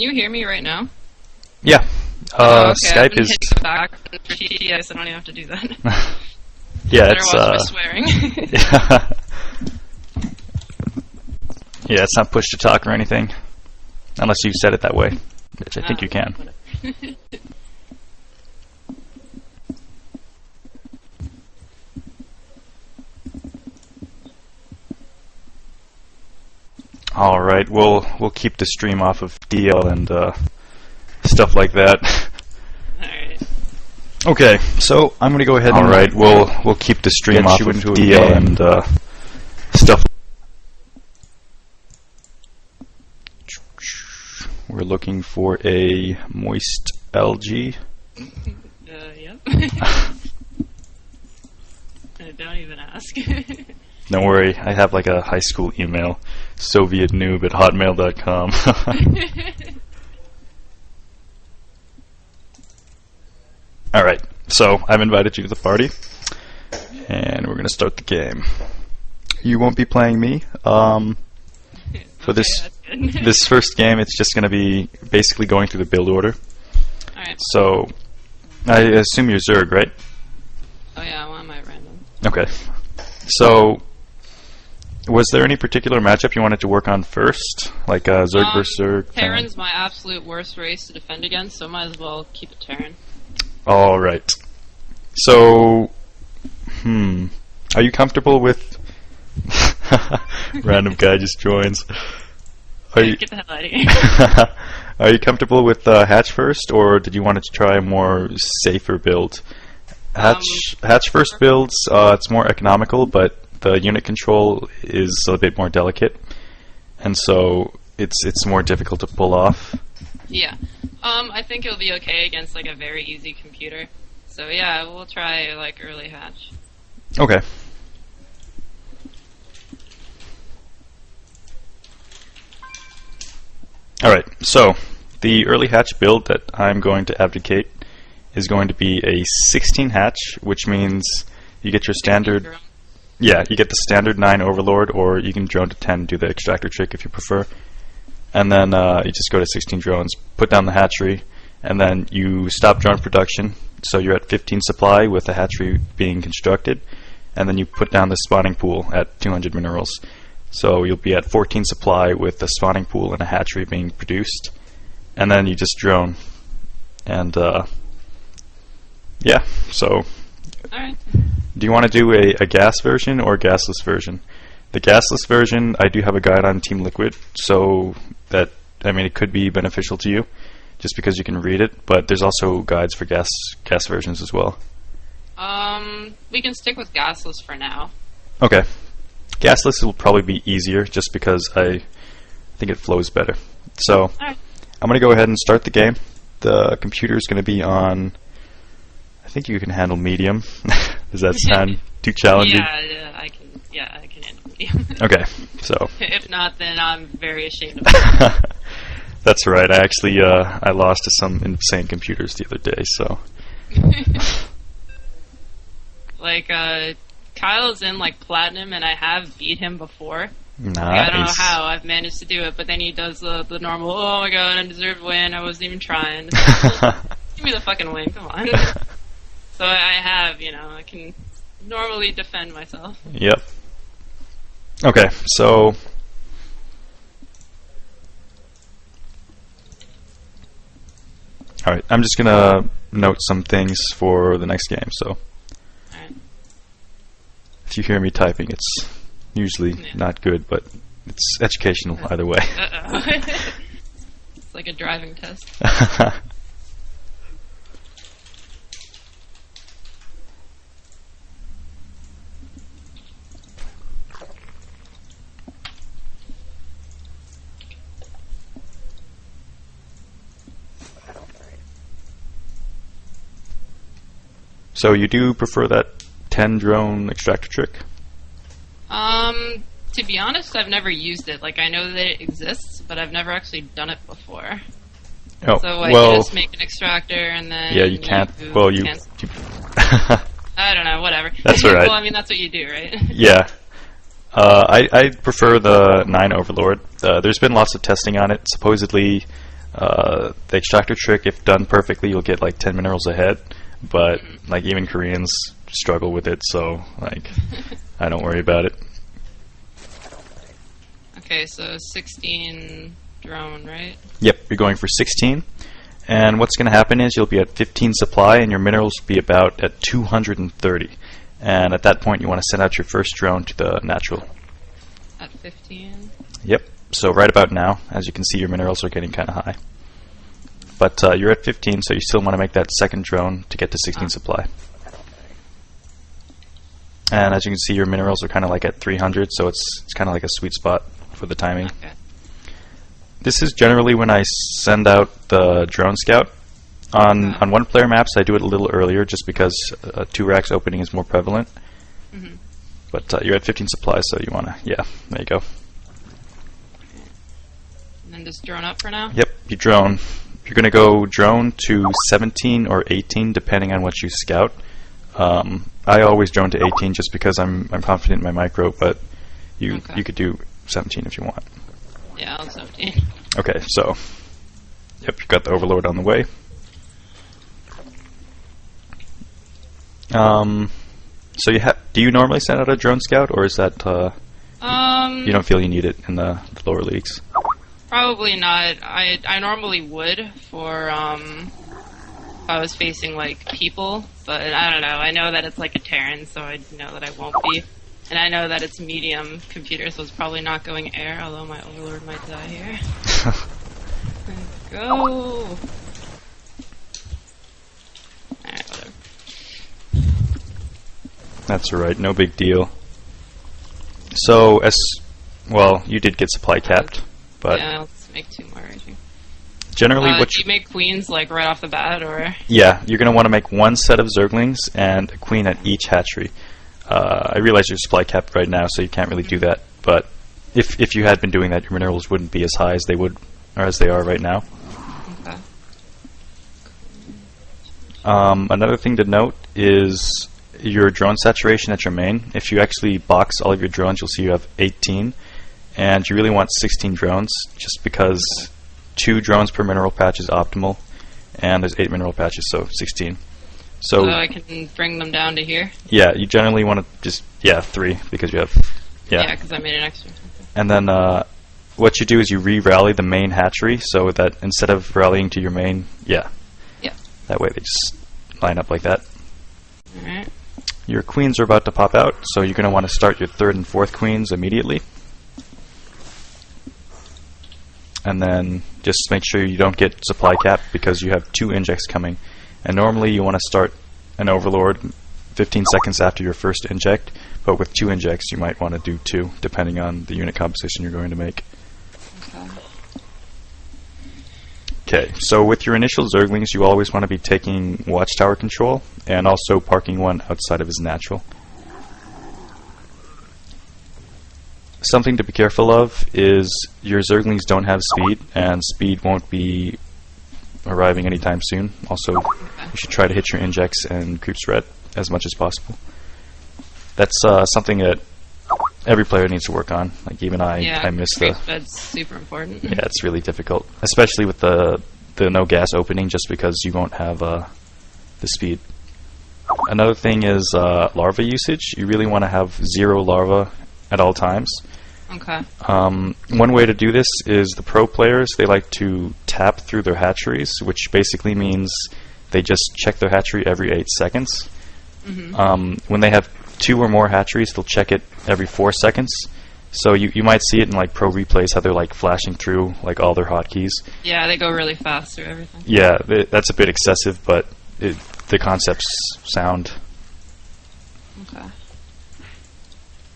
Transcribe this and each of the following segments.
Can you hear me right now? Yeah. Okay. Skype is. Back for TTS. I don't even have to do that. Yeah, Better it's. watch my swearing. Yeah, it's not push to talk or anything, unless you said it that way, which I think you can. All right, we'll keep the stream off of DL and stuff like that. Alright. Okay, so I'm gonna go ahead. All right, we'll keep the stream off of DL and stuff. We're looking for a moist algae. Yep. Don't even ask. Don't worry, I have like a high school email, sovietnoob@hotmail.com. Alright, so I've invited you to the party, and we're going to start the game. You won't be playing me. For this first game, it's just going to be basically going through the build order. Alright. So, I assume you're Zerg, right? Oh yeah, why am I random? Okay. So, was there any particular matchup you wanted to work on first? Like Zerg versus Zerg? Terran's my absolute worst race to defend against, so might as well keep it Terran. Alright. So, are you comfortable with... Random guy just joins. Get the hell out of here. Are you comfortable with Hatch first, or did you want to try a more safer build? Hatch first builds, it's more economical, but the unit control is a bit more delicate, and so it's more difficult to pull off. Yeah. I think it'll be okay against like a very easy computer. So yeah, we'll try like early hatch. Okay. Alright, so the early hatch build that I'm going to advocate is going to be a 16 hatch, which means you get your standard... Yeah, you get the standard 9 Overlord, or you can drone to 10, do the extractor trick if you prefer. And then you just go to 16 drones, put down the hatchery, and then you stop drone production, so you're at 15 supply with the hatchery being constructed, and then you put down the spawning pool at 200 minerals. So you'll be at 14 supply with the spawning pool and a hatchery being produced, and then you just drone. And yeah, so... Alright. Do you want to do a gas version or a gasless version? The gasless version, I do have a guide on Team Liquid, so that, I mean, it could be beneficial to you, just because you can read it, but there's also guides for gas versions as well. We can stick with gasless for now. Okay. Gasless will probably be easier, just because I think it flows better. So, Alright. I'm going to go ahead and start the game. The computer is going to be on... I think you can handle medium. Does that sound too challenging? Yeah, I can handle medium. Okay, so... If not, then I'm very ashamed of it. That's right. I actually I lost to some insane computers the other day, so... Like, Kyle's in, like, Platinum, and I have beat him before. Nice. Like, I don't know how I've managed to do it, but then he does the normal, oh my god, undeserved win, I wasn't even trying. Give me the fucking win, come on. So I have, you know, I can normally defend myself. Yep. Okay, so... Alright, I'm just gonna note some things for the next game, so... Alright. If you hear me typing, it's usually not good, but it's educational either way. Uh-oh. It's like a driving test. So you do prefer that 10 drone extractor trick? To be honest, I've never used it. Like, I know that it exists, but I've never actually done it before. Oh, so, like, well, you just make an extractor and then... Yeah, you can't... Well, you... I don't know, whatever. That's alright. Well, I mean, that's what you do, right? Yeah. I prefer the 9 Overlord. There's been lots of testing on it. Supposedly, The extractor trick, if done perfectly, you'll get like 10 minerals ahead, but like even Koreans struggle with it, so like I don't worry about it. Okay, so 16 drone, right? Yep, you're going for 16. And what's going to happen is you'll be at 15 supply and your minerals will be about at 230. And at that point you want to send out your first drone to the natural. At 15? Yep, so right about now, as you can see, your minerals are getting kind of high. But you're at 15, so you still want to make that second drone to get to 16 supply. And as you can see, your minerals are kind of like at 300, so it's kind of like a sweet spot for the timing. Okay. This is generally when I send out the drone scout. On one player maps, I do it a little earlier just because 2 racks opening is more prevalent. But you're at 15 supplies, so you want to, yeah, there you go. And then just drone up for now? Yep, you drone. You're going to go drone to 17 or 18, depending on what you scout. I always drone to 18 just because I'm confident in my micro, but you could do 17 if you want. Yeah, I'll 17. Okay, so, yep, you got the Overlord on the way. So do you normally send out a drone scout, or is that you don't feel you need it in the lower leagues? Probably not. I normally would for if I was facing like people, but I don't know. I know that it's like a Terran, so I know that I won't be. And I know that it's medium computer, so it's probably not going air, although my Overlord might die here. Go! Alright, whatever. That's alright, no big deal. So, well, you did get supply capped, but... Yeah, let's make 2 more right here. Generally, do you make queens like right off the bat, or...? Yeah, you're going to want to make 1 set of Zerglings and a queen at each hatchery. I realize you're supply capped right now, so you can't really do that. But if you had been doing that, your minerals wouldn't be as high as they would, or as they are right now. Okay. Another thing to note is your drone saturation at your main. If you actually box all of your drones, you'll see you have 18, and you really want 16 drones, just because 2 drones per mineral patch is optimal, and there's 8 mineral patches, so 16. So I can bring them down to here? Yeah, you generally want to just, 3, because you have, Yeah, because I made an extra. And then what you do is you re-rally the main hatchery, so that instead of rallying to your main, that way they just line up like that. Alright. Your queens are about to pop out, so you're going to want to start your 3rd and 4th queens immediately. And then just make sure you don't get supply cap, because you have 2 injects coming. And normally you want to start an Overlord 15 seconds after your first inject, but with 2 injects you might want to do 2, depending on the unit composition you're going to make. Okay, so with your initial Zerglings, you always want to be taking Watchtower control, and also parking one outside of his natural. Something to be careful of is your Zerglings don't have speed, and speed won't be arriving anytime soon. Also, you should try to hit your injects and creep spread as much as possible. That's something that every player needs to work on. Like even I miss creep spread's super important. Yeah, it's really difficult, especially with the no gas opening, just because you won't have the speed. Another thing is larva usage. You really want to have 0 larva at all times. Okay. One way to do this is the pro players, they like to tap through their hatcheries, which basically means they just check their hatchery every 8 seconds. When they have 2 or more hatcheries, they'll check it every 4 seconds. So you might see it in like pro replays, how they're like flashing through like all their hotkeys. Yeah, they go really fast through everything. Yeah, that's a bit excessive, but the concept's sound. Okay.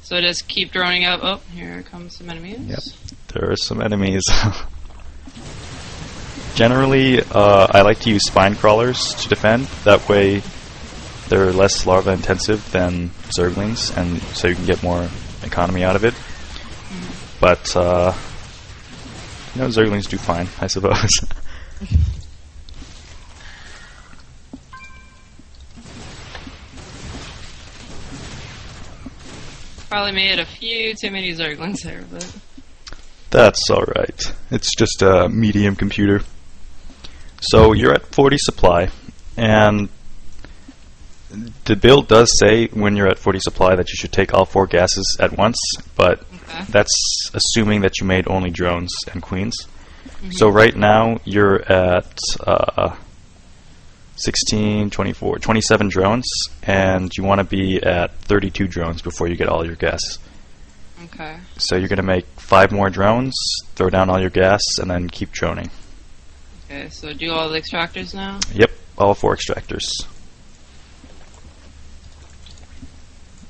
So just keep droning up. Oh, here comes some enemies. Yep, there are some enemies. Generally, I like to use spine crawlers to defend. That way, they're less larva intensive than Zerglings, and so you can get more economy out of it. But Zerglings do fine, I suppose. Probably made a few too many Zerglings there, but... That's alright. It's just a medium computer. So you're at 40 supply, and the build does say when you're at 40 supply that you should take all 4 gases at once, but that's assuming that you made only drones and queens. So right now you're at 16, 24, 27 drones, and you want to be at 32 drones before you get all your gas. Okay. So you're going to make 5 more drones, throw down all your gas, and then keep droning. Okay, so do all the extractors now? Yep, all 4 extractors.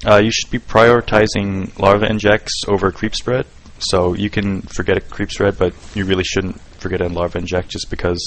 You should be prioritizing larva injects over creep spread. So you can forget a creep spread, but you really shouldn't forget a larva inject just because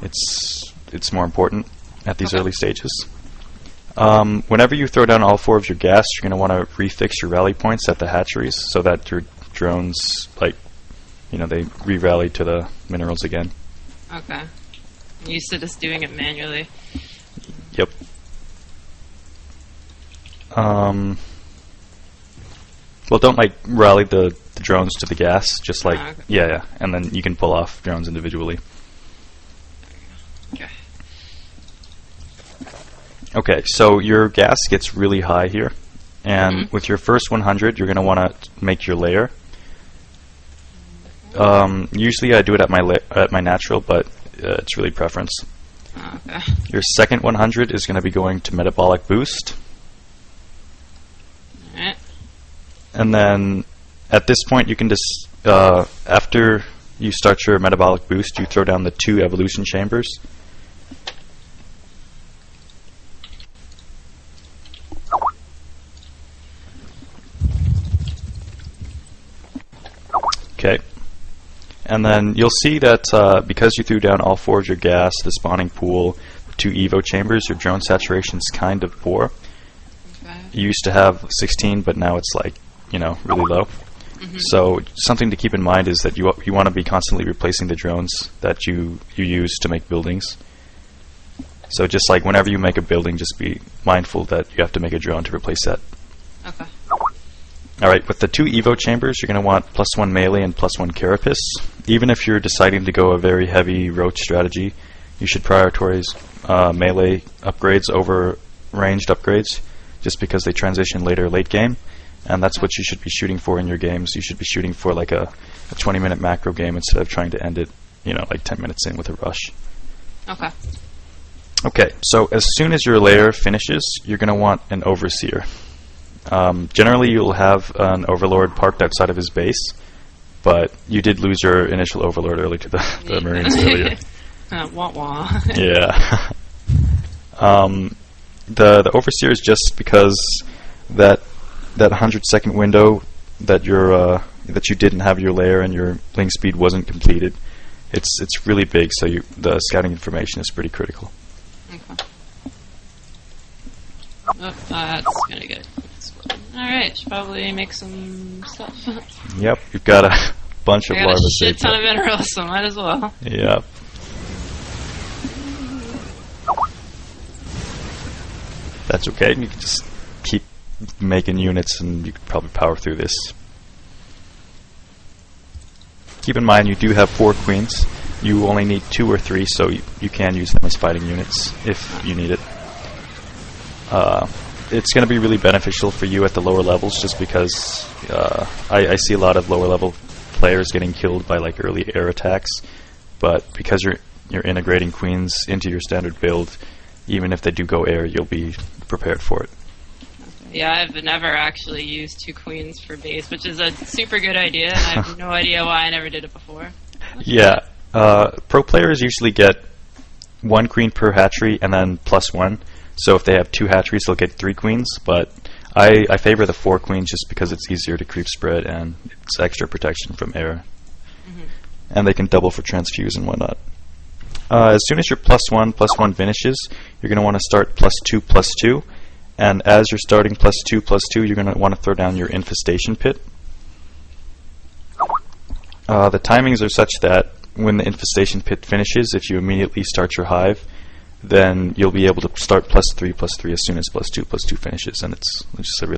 it's more important at these early stages. Whenever you throw down all 4 of your gas, you're going to want to refix your rally points at the hatcheries so that your drones, like, they re-rally to the minerals again. Okay. I'm used to just doing it manually. Yep. Well, don't rally the drones to the gas. Just okay. yeah, and then you can pull off drones individually. Okay. Okay, so your gas gets really high here, and with your first 100, you're going to want to make your layer. Usually, I do it at my natural, but it's really preference. Okay. Your second 100 is going to be going to metabolic boost. Alright. And then at this point, you can just, after you start your metabolic boost, you throw down the 2 evolution chambers. Okay. And then you'll see that because you threw down all 4 of your gas, the spawning pool, the 2 evo chambers, your drone saturation is kind of poor. You used to have 16, but now it's really low. So something to keep in mind is that you want to be constantly replacing the drones that you use to make buildings. So just like whenever you make a building, just be mindful that you have to make a drone to replace that. Okay. Alright, with the 2 evo chambers, you're going to want +1 melee and +1 carapace. Even if you're deciding to go a very heavy roach strategy, you should prioritize melee upgrades over ranged upgrades, just because they transition later late game, and that's what you should be shooting for in your games. You should be shooting for like a 20-minute macro game instead of trying to end it, 10 minutes in with a rush. Okay. Okay, so as soon as your layer finishes, you're going to want an overseer. Generally, you'll have an overlord parked outside of his base, but you did lose your initial overlord early to the Marines earlier. Wah wah. Yeah. The overseer is just because that 100-second window that you didn't have your layer and your link speed wasn't completed. It's really big, so the scouting information is pretty critical. Okay. Oh, that's gonna get exploded. Alright, should probably make some stuff. Yep, you've got a bunch of larvae. I got a shit ton of minerals, so might as well. Yep. That's okay. You can just keep making units and you can probably power through this. Keep in mind you do have 4 queens. You only need 2 or 3, so you can use them as fighting units if you need it. It's going to be really beneficial for you at the lower levels just because I see a lot of lower level players getting killed by early air attacks, but because you're integrating queens into your standard build, even if they do go air, you'll be prepared for it. Yeah, I've never actually used 2 queens for base, which is a super good idea, and I have no idea why I never did it before. Yeah, pro players usually get 1 queen per hatchery and then +1. So if they have 2 hatcheries, they'll get 3 queens, but I favor the 4 queens just because it's easier to creep spread and it's extra protection from air. And they can double for transfuse and whatnot. As soon as your +1 finishes, you're going to want to start +2, and as you're starting +2, you're going to want to throw down your infestation pit. The timings are such that when the infestation pit finishes, if you immediately start your hive, then you'll be able to start +3 as soon as +2 finishes, and it's just a really